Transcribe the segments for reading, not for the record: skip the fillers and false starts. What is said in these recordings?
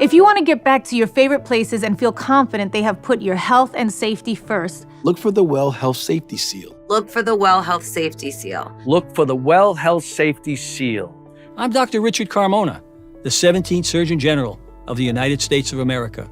If you want to get back to your favorite places and feel confident they have put your health and safety first, look for the Well Health Safety Seal. Look for the Well Health Safety Seal. Look for the Well Health Safety Seal. I'm Dr. Richard Carmona, the 17th Surgeon General of the United States of America.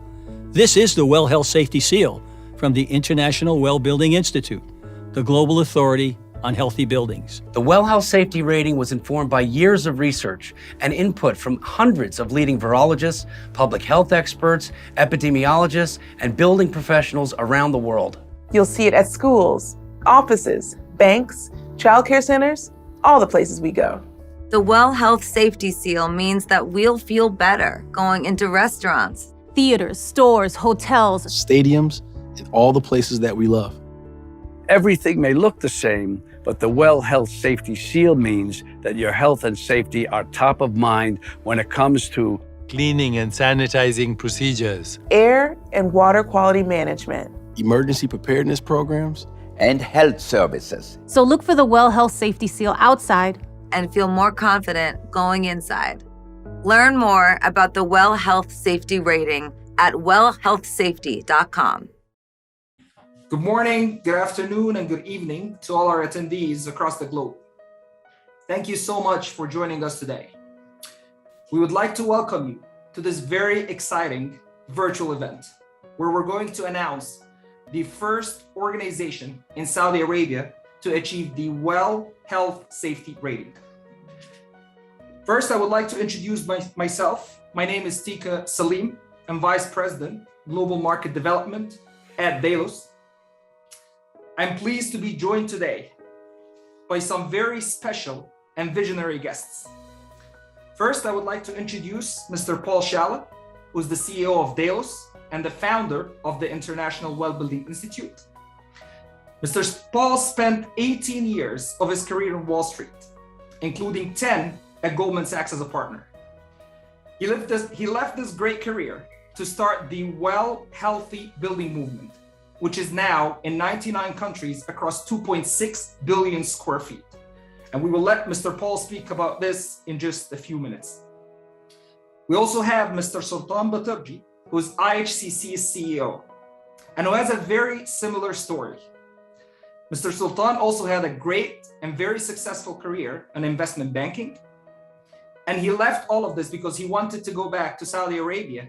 This is the Well Health Safety Seal from the International Well Building Institute, the global authority on healthy buildings. The Well Health Safety Rating was informed by years of research and input from hundreds of leading virologists, public health experts, epidemiologists, and building professionals around the world. You'll see it at schools, offices, banks, childcare centers, all the places we go. The Well Health Safety Seal means that we'll feel better going into restaurants, theaters, stores, hotels, stadiums, and all the places that we love. Everything may look the same, but the Well Health Safety Seal means that your health and safety are top of mind when it comes to cleaning and sanitizing procedures, air and water quality management, emergency preparedness programs, and health services. So look for the Well Health Safety Seal outside and feel more confident going inside. Learn more about the Well Health Safety Rating at wellhealthsafety.com. Good morning, good afternoon, and good evening to all our attendees across the globe. Thank you so much for joining us today. We would like to welcome you to this very exciting virtual event where we're going to announce the first organization in Saudi Arabia to achieve the Well Health Safety Rating. First, I would like to introduce myself. My name is Tika Salim. I'm Vice President, Global Market Development at Delos. I'm pleased to be joined today by some very special and visionary guests. First, I would like to introduce Mr. Paul Shalla, who's the CEO of Delos and the founder of the International Well Building Institute. Mr. Paul spent 18 years of his career on Wall Street, including 10 at Goldman Sachs as a partner. He left this great career to start the Well Healthy Building movement, which is now in 99 countries across 2.6 billion square feet. And we will let Mr. Paul speak about this in just a few minutes. We also have Mr. Sultan Baturji, who is IHCC's CEO, and who has a very similar story. Mr. Sultan also had a great and very successful career in investment banking. And he left all of this because he wanted to go back to Saudi Arabia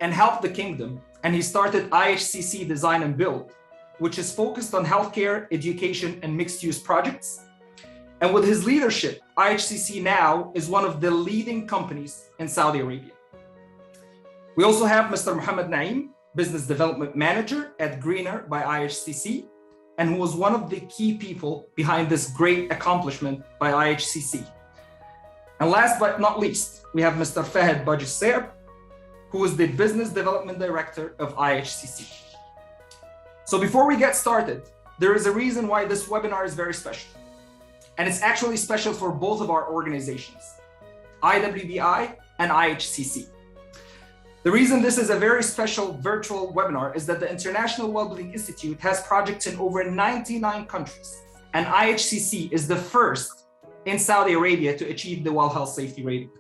and help the kingdom. And he started IHCC Design and Build, which is focused on healthcare, education, and mixed-use projects. And with his leadership, IHCC now is one of the leading companies in Saudi Arabia. We also have Mr. Mohammed Naeem, Business Development Manager at Greener by IHCC, and who was one of the key people behind this great accomplishment by IHCC. And last but not least, we have Mr. Fahad Bajisser, who is the Business Development Director of IHCC. So before we get started, there is a reason why this webinar is very special. And it's actually special for both of our organizations, IWBI and IHCC. The reason this is a very special virtual webinar is that the International Well Building Institute has projects in over 99 countries, and IHCC is the first in Saudi Arabia to achieve the Well Health Safety Rating.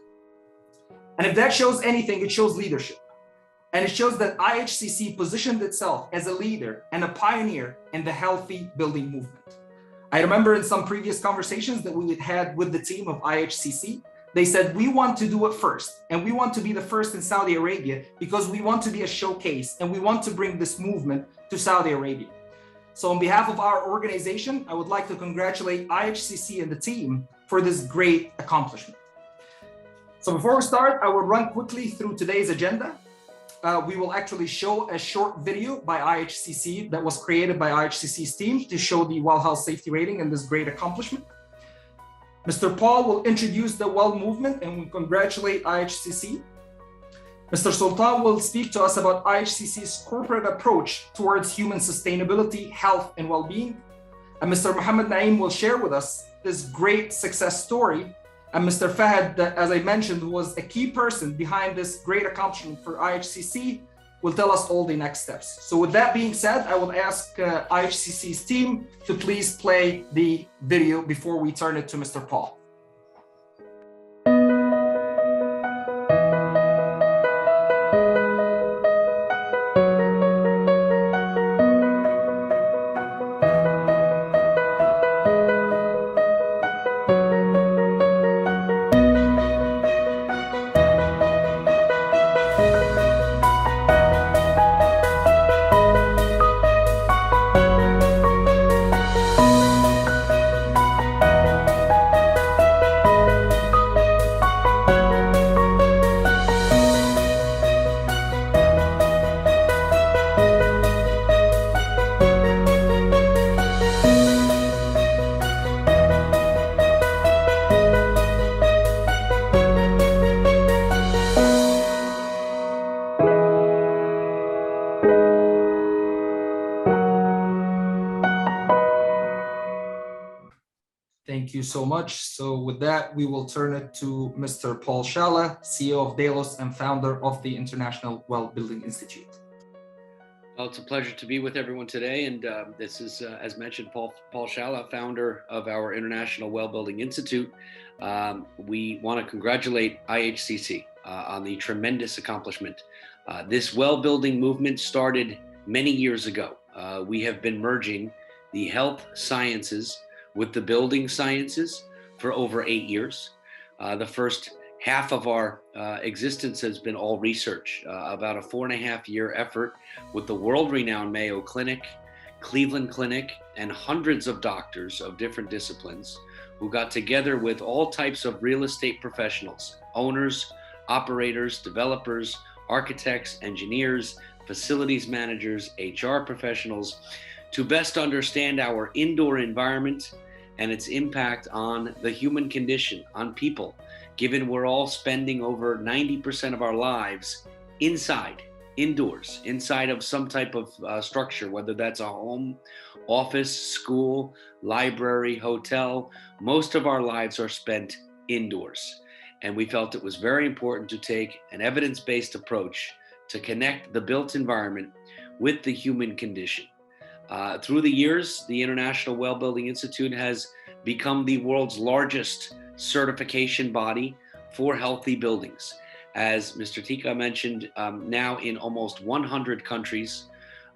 And if that shows anything, it shows leadership. And it shows that IHCC positioned itself as a leader and a pioneer in the healthy building movement. I remember in some previous conversations that we had with the team of IHCC, they said, we want to do it first. And we want to be the first in Saudi Arabia because we want to be a showcase and we want to bring this movement to Saudi Arabia. So on behalf of our organization, I would like to congratulate IHCC and the team for this great accomplishment. So before we start, I will run quickly through today's agenda. We will actually show a short video by IHCC that was created by IHCC's team to show the Well Health Safety Rating and this great accomplishment. Mr. Paul will introduce the Well movement and we congratulate IHCC. Mr. Sultan will speak to us about IHCC's corporate approach towards human sustainability, health, and well-being. And Mr. Mohammed Naeem will share with us this great success story. And Mr. Fahad, as I mentioned, was a key person behind this great accomplishment for IHCC, will tell us all the next steps. So with that being said, I will ask IHCC's team to please play the video before we turn it to Mr. Paul. so much. So with that, we will turn it to Mr. Paul Shala, CEO of Delos and founder of the International Well Building Institute. Well, it's a pleasure to be with everyone today. And this is, as mentioned, Paul Shala, founder of our International Well Building Institute. We want to congratulate IHCC on the tremendous accomplishment. This well building movement started many years ago. We have been merging the health sciences with the building sciences for over 8 years. The first half of our existence has been all research, about a 4.5-year effort with the world-renowned Mayo Clinic, Cleveland Clinic, and hundreds of doctors of different disciplines who got together with all types of real estate professionals, owners, operators, developers, architects, engineers, facilities managers, HR professionals, to best understand our indoor environment and its impact on the human condition, on people, given we're all spending over 90% of our lives indoors, inside of some type of structure, whether that's a home, office, school, library, hotel. Most of our lives are spent indoors. And we felt it was very important to take an evidence-based approach to connect the built environment with the human condition. Through the years, the International Well Building Institute has become the world's largest certification body for healthy buildings. As Mr. Tika mentioned, now in almost 100 countries,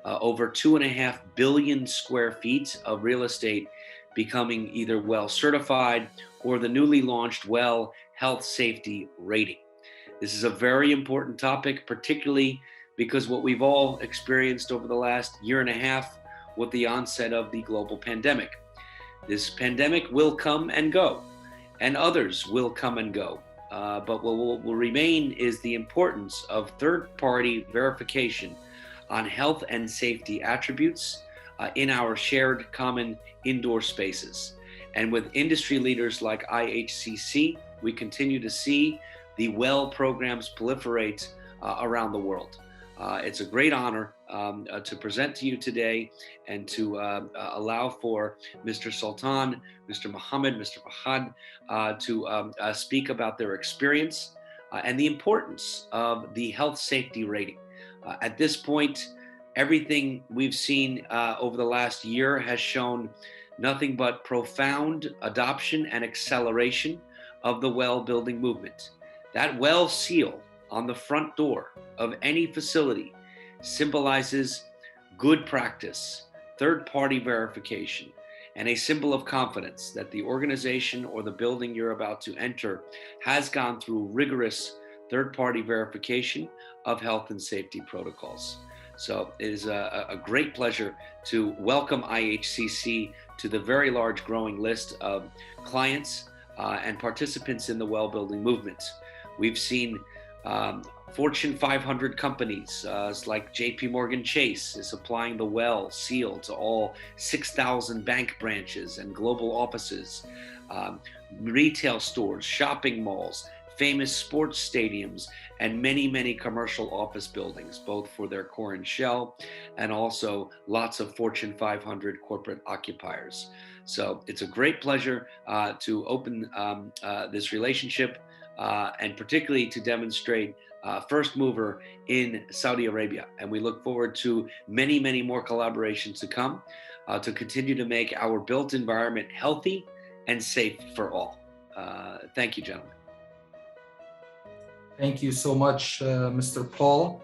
over 2.5 billion square feet of real estate becoming either well certified or the newly launched Well Health Safety Rating. This is a very important topic, particularly because what we've all experienced over the last 1.5 years with the onset of the global pandemic. This pandemic will come and go, and others will come and go. But what will remain is the importance of third-party verification on health and safety attributes in our shared common indoor spaces. And with industry leaders like IHCC, we continue to see the WELL programs proliferate around the world. It's a great honor to present to you today and to allow for Mr. Sultan, Mr. Mohammed, Mr. Fahad to speak about their experience and the importance of the health safety rating. At this point, everything we've seen over the last year has shown nothing but profound adoption and acceleration of the well building movement. That well seal on the front door of any facility symbolizes good practice, third-party verification, and a symbol of confidence that the organization or the building you're about to enter has gone through rigorous third-party verification of health and safety protocols. So it is a great pleasure to welcome IHCC to the very large growing list of clients and participants in the well building movement. We've seen Fortune 500 companies like JP Morgan Chase is applying the WELL seal to all 6,000 bank branches and global offices, retail stores, shopping malls, famous sports stadiums, and many, many commercial office buildings, both for their core and shell, and also lots of Fortune 500 corporate occupiers. So it's a great pleasure to open this relationship and particularly to demonstrate first mover in Saudi Arabia. And we look forward to many, many more collaborations to come to continue to make our built environment healthy and safe for all. Thank you, gentlemen. Thank you so much, Mr. Paul.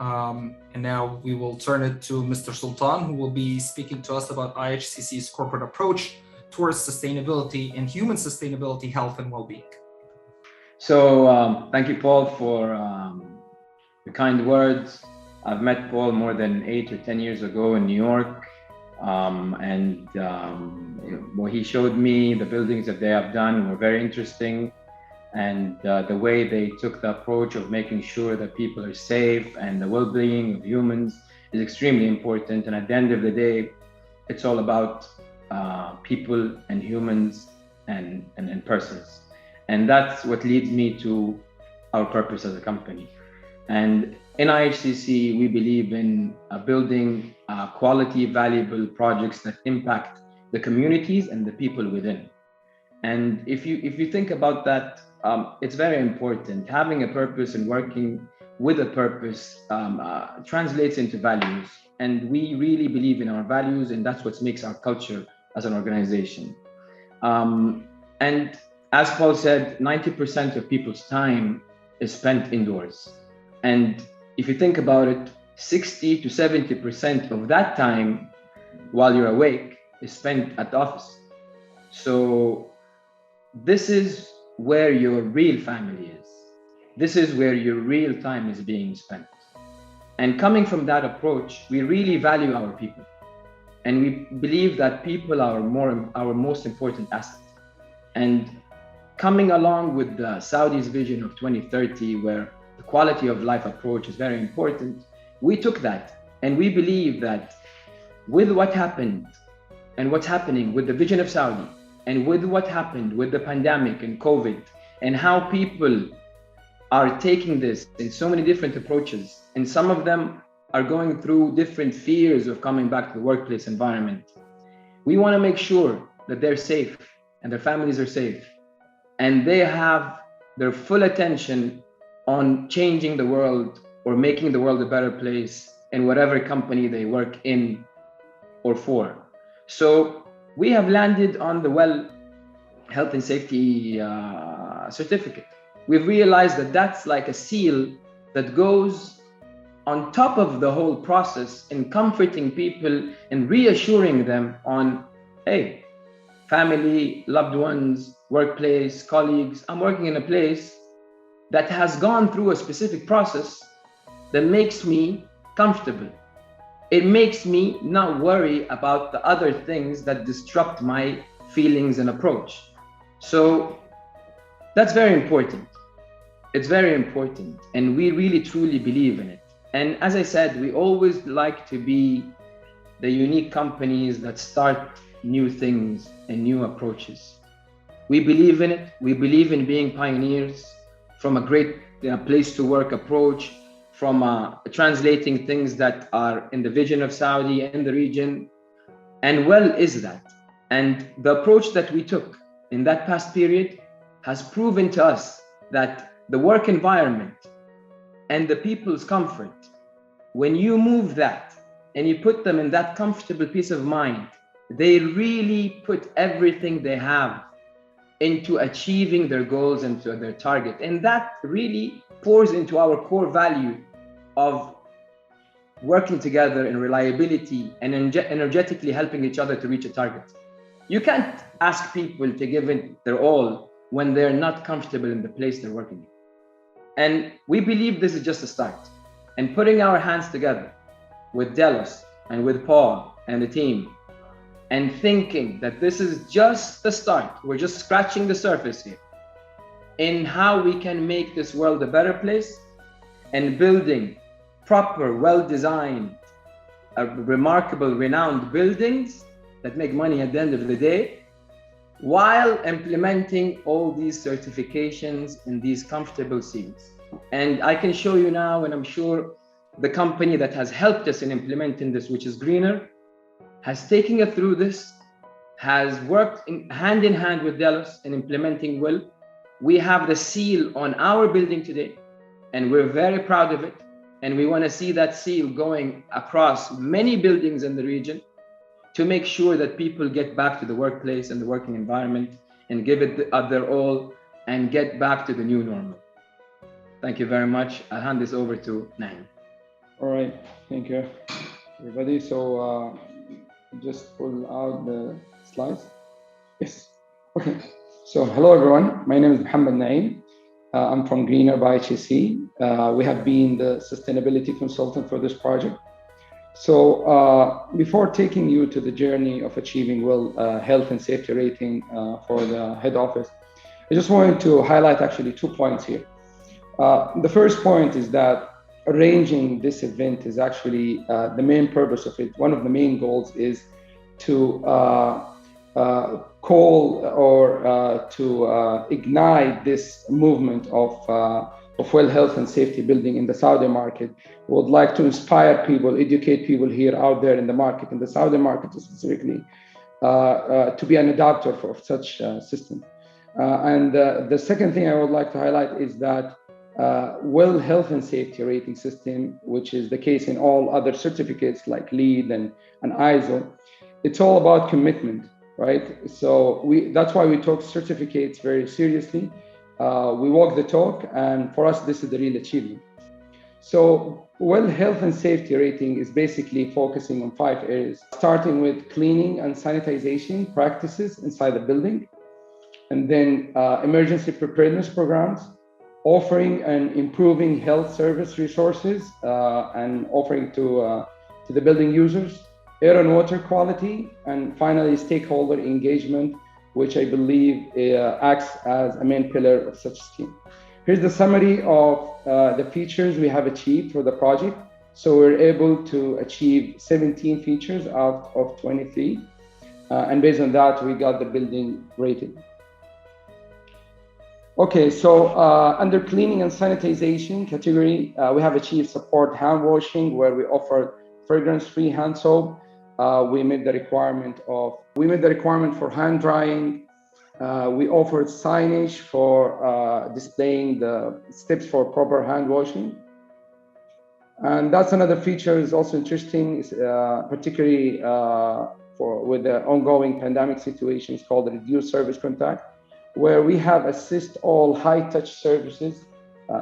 And now we will turn it to Mr. Sultan, who will be speaking to us about IHCC's corporate approach towards sustainability and human sustainability, health, and well-being. So thank you, Paul, for the kind words. I've met Paul more than 8 or 10 years ago in New York. What he showed me, the buildings that they have done were very interesting. And the way they took the approach of making sure that people are safe and the well-being of humans is extremely important. And at the end of the day, it's all about people and humans and persons. And that's what leads me to our purpose as a company. And in IHCC, we believe in building quality, valuable projects that impact the communities and the people within. And if you think about that, it's very important. Having a purpose and working with a purpose translates into values. And we really believe in our values, and that's what makes our culture as an organization. And as Paul said, 90% of people's time is spent indoors. And if you think about it, 60 to 70% of that time while you're awake is spent at the office. So this is where your real family is. This is where your real time is being spent. And coming from that approach, we really value our people. And we believe that people are our most important asset. And coming along with the Saudi's vision of 2030, where the quality of life approach is very important, we took that. And we believe that with what happened and what's happening with the vision of Saudi, and with what happened with the pandemic and COVID, and how people are taking this in so many different approaches, and some of them are going through different fears of coming back to the workplace environment. We want to make sure that they're safe and their families are safe, and they have their full attention on changing the world or making the world a better place in whatever company they work in or for. So we have landed on the WELL Health and Safety certificate. We've realized that that's like a seal that goes on top of the whole process in comforting people and reassuring them on, hey, family, loved ones, workplace, colleagues, I'm working in a place that has gone through a specific process that makes me comfortable. It makes me not worry about the other things that disrupt my feelings and approach. So that's very important. It's very important. And we really truly believe in it. And as I said, we always like to be the unique companies that start new things and new approaches. We believe in it. We believe in being pioneers from a great place to work approach, from translating things that are in the vision of Saudi and the region. And WELL is that. And the approach that we took in that past period has proven to us that the work environment and the people's comfort, when you move that and you put them in that comfortable peace of mind, they really put everything they have into achieving their goals and to their target. And that really pours into our core value of working together in reliability and energetically helping each other to reach a target. You can't ask people to give it their all when they're not comfortable in the place they're working in. And we believe this is just a start. And putting our hands together with Delos and with Paul and the team, and thinking that this is just the start, we're just scratching the surface here, in how we can make this world a better place and building proper, well-designed, remarkable, renowned buildings that make money at the end of the day, while implementing all these certifications in these comfortable seats. And I can show you now, and I'm sure the company that has helped us in implementing this, which is Greener, has taken us through this, has worked hand in hand with Delos in implementing WELL. We have the seal on our building today, and we're very proud of it. And we want to see that seal going across many buildings in the region to make sure that people get back to the workplace and the working environment and give it their all and get back to the new normal. Thank you very much. I'll hand this over to Naim. All right, thank you, everybody. So just pull out the slides. Yes, okay. So hello, everyone. My name is Mohammed Naim. I'm from Greener by HSE. We have been the sustainability consultant for this project. So before taking you to the journey of achieving WELL health and safety rating for the head office, I just wanted to highlight actually 2 points here. The first point is that arranging this event is actually the main purpose of it. One of the main goals is to call or to ignite this movement of WELL health and safety building in the Saudi market. We would like to inspire people, educate people here out there in the market, in the Saudi market specifically, to be an adopter of such system. And the second thing I would like to highlight is that well health and safety rating system, which is the case in all other certificates like LEED and ISO, it's all about commitment, right? So that's why we talk certificates very seriously. We walk the talk, and for us, this is the real achievement. So well health and safety rating is basically focusing on 5 areas, starting with cleaning and sanitization practices inside the building, and then emergency preparedness programs, offering and improving health service resources and offering to the building users, air and water quality, and finally stakeholder engagement, which I believe acts as a main pillar of such scheme. Here's the summary of the features we have achieved for the project. So we're able to achieve 17 features out of 23. And based on that, we got the building rated. Okay, so under cleaning and sanitization category, we have achieved support hand washing, where we offer fragrance-free hand soap. We made the requirement for hand drying. We offered signage for displaying the steps for proper hand washing. And that's another feature is also interesting, particularly with the ongoing pandemic situations, called reduced service contact, where we have assist all high-touch services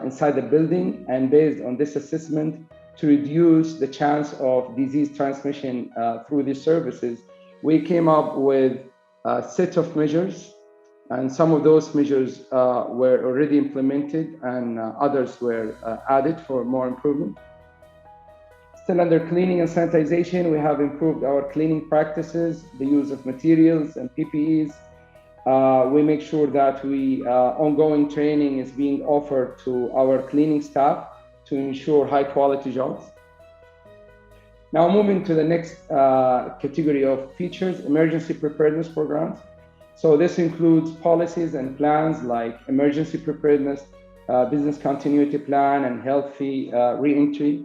inside the building, and based on this assessment, to reduce the chance of disease transmission through these services, we came up with a set of measures, and some of those measures were already implemented, and others were added for more improvement. Still under cleaning and sanitization, we have improved our cleaning practices, the use of materials and PPEs. We make sure that ongoing training is being offered to our cleaning staff to ensure high quality jobs. Now moving to the next category of features, emergency preparedness programs. So this includes policies and plans like emergency preparedness, business continuity plan, and healthy re-entry.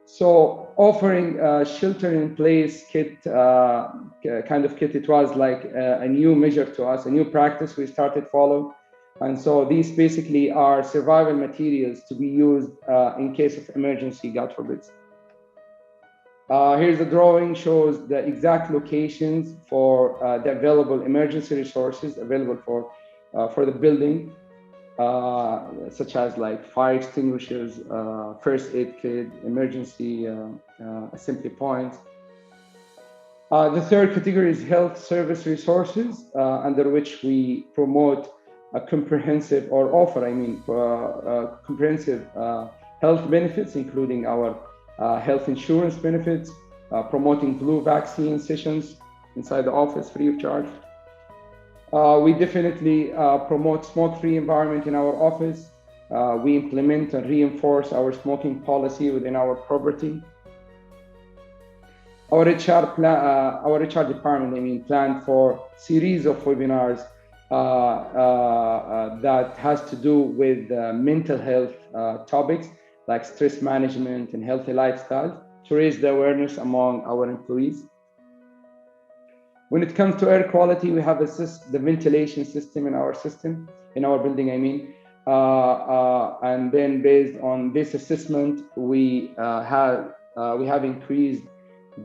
So offering a shelter-in-place kit, kind of kit, it was like a new measure to us, a new practice we started follow. And so these basically are survival materials to be used in case of emergency, God forbid. Here's the drawing, shows the exact locations for the available emergency resources available for the building. Such as like fire extinguishers, first aid kit, emergency assembly points. The third category is health service resources, under which we promote a comprehensive comprehensive health benefits, including our health insurance benefits, promoting flu vaccine sessions inside the office free of charge. We definitely promote smoke-free environment in our office. We implement and reinforce our smoking policy within our property. Our HR department, planned for series of webinars that has to do with mental health topics like stress management and healthy lifestyle to raise the awareness among our employees. When it comes to air quality, we have the ventilation system in our building, and then based on this assessment, we have increased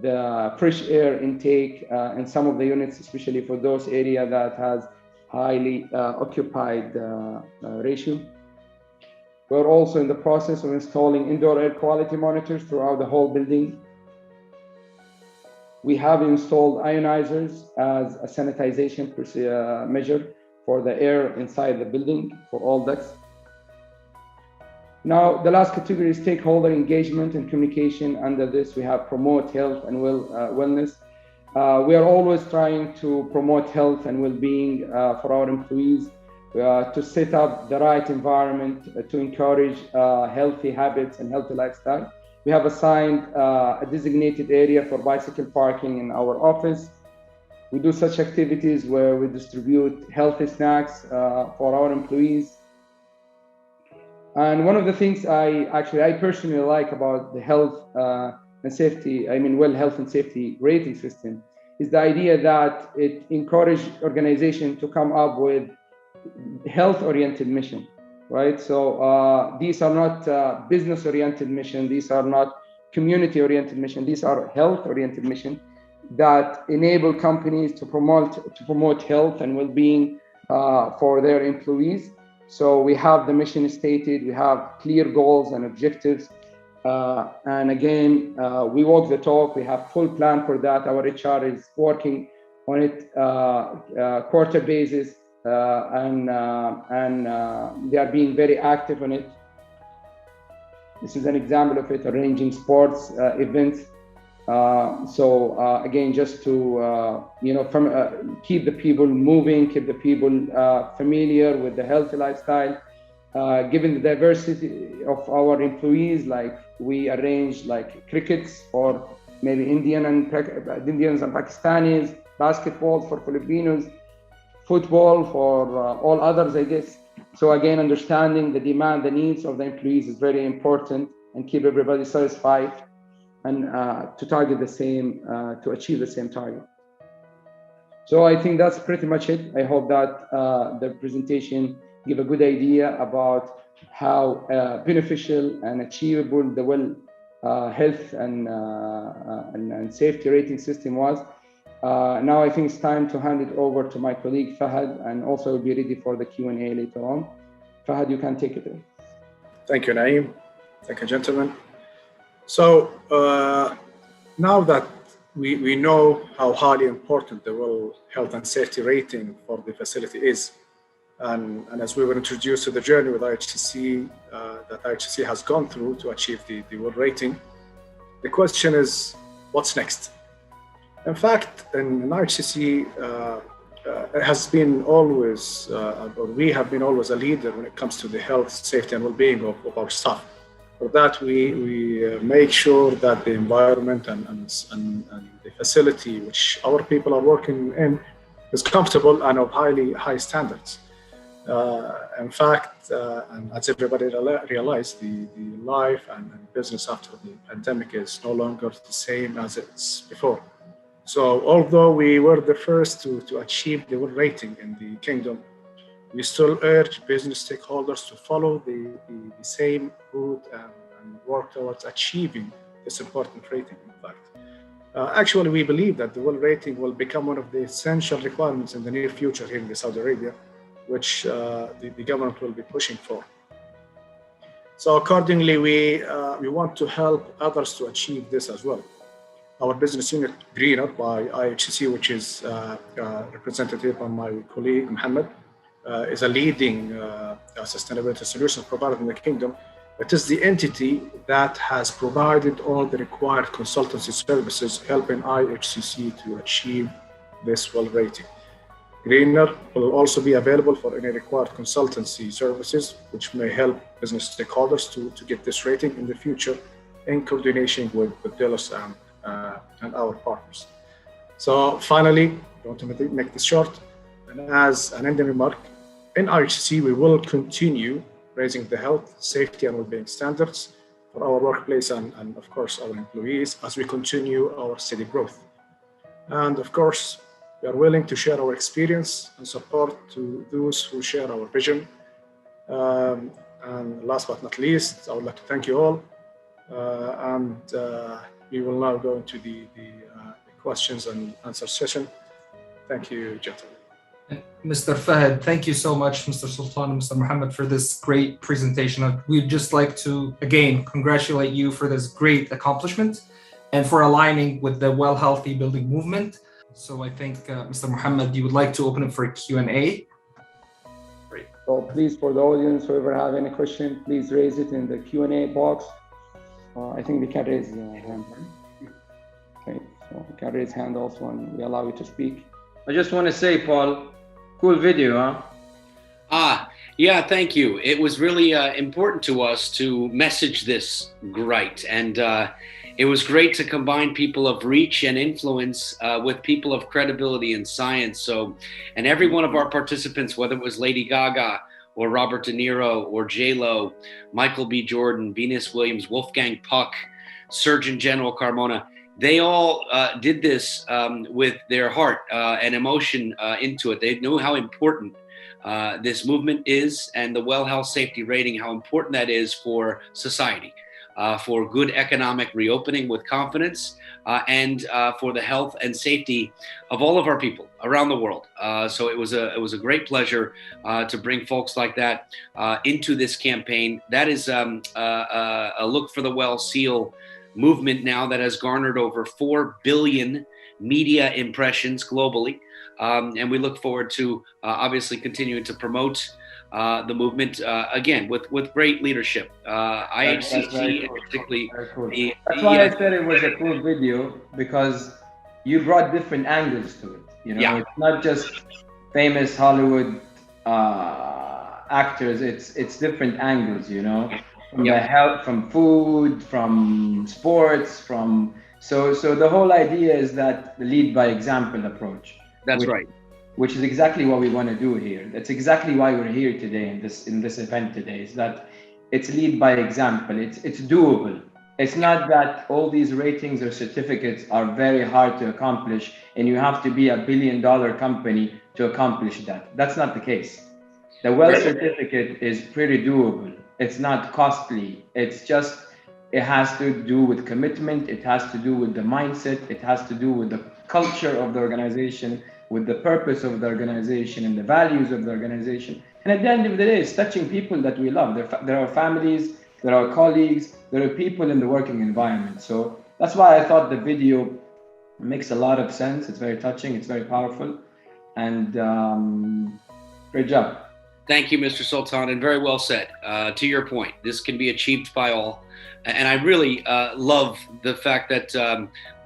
the fresh air intake in some of the units, especially for those areas that has highly occupied ratio. We're also in the process of installing indoor air quality monitors throughout the whole building. We have installed ionizers as a sanitization measure for the air inside the building for all ducts. Now, the last category is stakeholder engagement and communication. Under this, we have promote health and wellness. We are always trying to promote health and well-being for our employees, to set up the right environment to encourage healthy habits and healthy lifestyle. We have assigned a designated area for bicycle parking in our office. We do such activities where we distribute healthy snacks for our employees. And one of the things I personally like about the health and safety, well health and safety rating system, is the idea that it encourages organizations to come up with health-oriented mission, right? So these are not business-oriented mission. These are not community-oriented mission. These are health-oriented mission that enable companies to promote health and well-being for their employees. So we have the mission stated. We have clear goals and objectives. And again, we walk the talk. We have full plan for that. Our HR is working on it quarter basis, and they are being very active on it. This is an example of it, arranging sports events. Again, just to keep the people moving, keep the people familiar with the healthy lifestyle. Given the diversity of our employees, like we arrange like crickets for maybe Indians and Pakistanis, basketball for Filipinos, football for all others, I guess. So again, understanding the demand, the needs of the employees is very important, and keep everybody satisfied and to target the same, to achieve the same target. So I think that's pretty much it. I hope that the presentation give a good idea about how beneficial and achievable the health and safety rating system was. Now I think it's time to hand it over to my colleague Fahad, and also be ready for the Q&A later on. Fahad, you can take it away. Thank you, Naeem. Thank you, gentlemen. So now that we know how highly important the Well Health and Safety rating for the facility is, and as we were introduced to the journey with IHCC, that IHCC has gone through to achieve the Well rating, the question is, what's next? In fact, in IHCC, it has been always, or we have been always a leader when it comes to the health, safety, and well-being of our staff. For that, we make sure that the environment and the facility which our people are working in is comfortable and of high standards. In fact, and as everybody realized, the life and business after the pandemic is no longer the same as it's before. So although we were the first to achieve the Well rating in the kingdom, we still urge business stakeholders to follow the same route and work towards achieving this important rating, in fact. Actually, we believe that the Well rating will become one of the essential requirements in the near future here in Saudi Arabia, which the government will be pushing for. So accordingly, we want to help others to achieve this as well. Our business unit, Greener, by IHCC, which is represented here by my colleague, Mohammed, is a leading sustainability solutions provider in the kingdom. It is the entity that has provided all the required consultancy services, helping IHCC to achieve this Well rating. Greener will also be available for any required consultancy services, which may help business stakeholders to get this rating in the future in coordination with dealers and our partners. So finally, I want to make this short, and as an ending remark, in IHCC, we will continue raising the health, safety, and well-being standards for our workplace and of course, our employees as we continue our steady growth. And of course, we are willing to share our experience and support to those who share our vision. And last but not least, I would like to thank you all. We will now go into the questions and answer session. Thank you, gentlemen. Mr. Fahad, thank you so much, Mr. Sultan and Mr. Mohammed, for this great presentation. We'd just like to, again, congratulate you for this great accomplishment and for aligning with the Well Healthy Building movement. So I think, Mr. Mohammed, you would like to open it for a Q&A. Great. So please, for the audience, whoever have any question, please raise it in the Q&A box. I think we can raise your hand, right? Okay, so we can raise hand also, and we allow you to speak. I just want to say, Paul, cool video, huh? Yeah, thank you. It was really important to us to message this right. And it was great to combine people of reach and influence with people of credibility and science. So, and every one of our participants, whether it was Lady Gaga or Robert De Niro or J-Lo, Michael B. Jordan, Venus Williams, Wolfgang Puck, Surgeon General Carmona, they all did this with their heart and emotion into it. They knew how important this movement is, and the Well Health Safety Rating, how important that is for society, for good economic reopening with confidence, and for the health and safety of all of our people around the world. So it was a great pleasure to bring folks like that into this campaign. That is a Look for the Well seal movement now that has garnered over 4 billion media impressions globally. And we look forward to obviously continuing to promote the movement again with great leadership. IHCC, cool. particularly Cool. the That's why I said it was a cool video, because you brought different angles to it. You know, it's not just famous Hollywood actors. It's different angles. You know, from the health, from food, from sports, from so the whole idea is that the lead by example approach. That's right. Which is exactly what we want to do here. That's exactly why we're here today in this event today, is that it's lead by example. It's doable. It's not that all these ratings or certificates are very hard to accomplish and you have to be $1 billion company to accomplish that. That's not the case. The Well certificate is pretty doable. It's not costly. It's just, it has to do with commitment. It has to do with the mindset. It has to do with the culture of the organization, with the purpose of the organization and the values of the organization. And at the end of the day, it's touching people that we love. There are families, there are colleagues, there are people in the working environment. So that's why I thought the video makes a lot of sense. It's very touching, it's very powerful, and great job. Thank you, Mr. Sultan, and very well said. To your point, this can be achieved by all. And I really love the fact that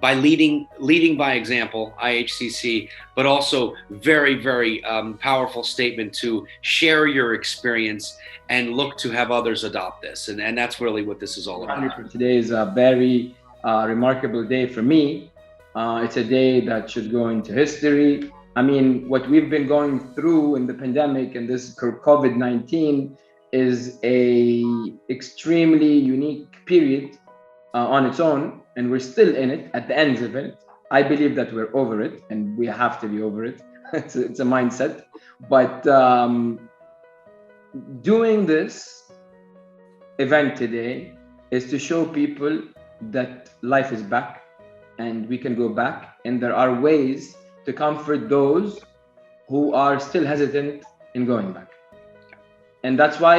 by leading by example, IHCC, but also very, very powerful statement to share your experience and look to have others adopt this. And that's really what this is all about. Today is a very remarkable day for me. It's a day that should go into history. I mean, what we've been going through in the pandemic and this COVID-19 is a extremely unique period on its own, and we're still in it at the ends of it. I believe that we're over it, and we have to be over it. It's a mindset. But doing this event today is to show people that life is back and we can go back, and there are ways to comfort those who are still hesitant in going back. And that's why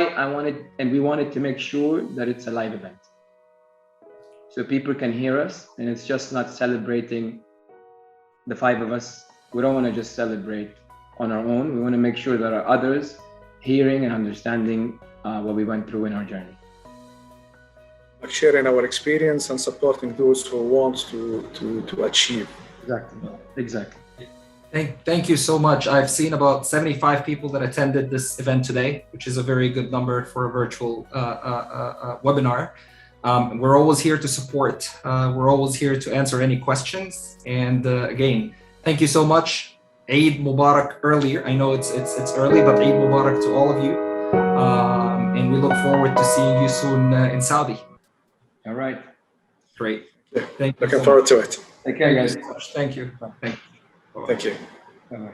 we wanted to make sure that it's a live event. So people can hear us, and it's just not celebrating the 5 of us. We don't want to just celebrate on our own. We want to make sure that our others hearing and understanding what we went through in our journey. Like sharing our experience and supporting those who want to achieve. Exactly. Thank you so much. I've seen about 75 people that attended this event today, which is a very good number for a virtual webinar. We're always here to support. We're always here to answer any questions. And again, thank you so much. Eid Mubarak earlier. I know it's early, but Eid Mubarak to all of you. And we look forward to seeing you soon in Saudi. All right. Great. Looking forward to it. Take care, guys. Thank you. Thank you. Bye-bye.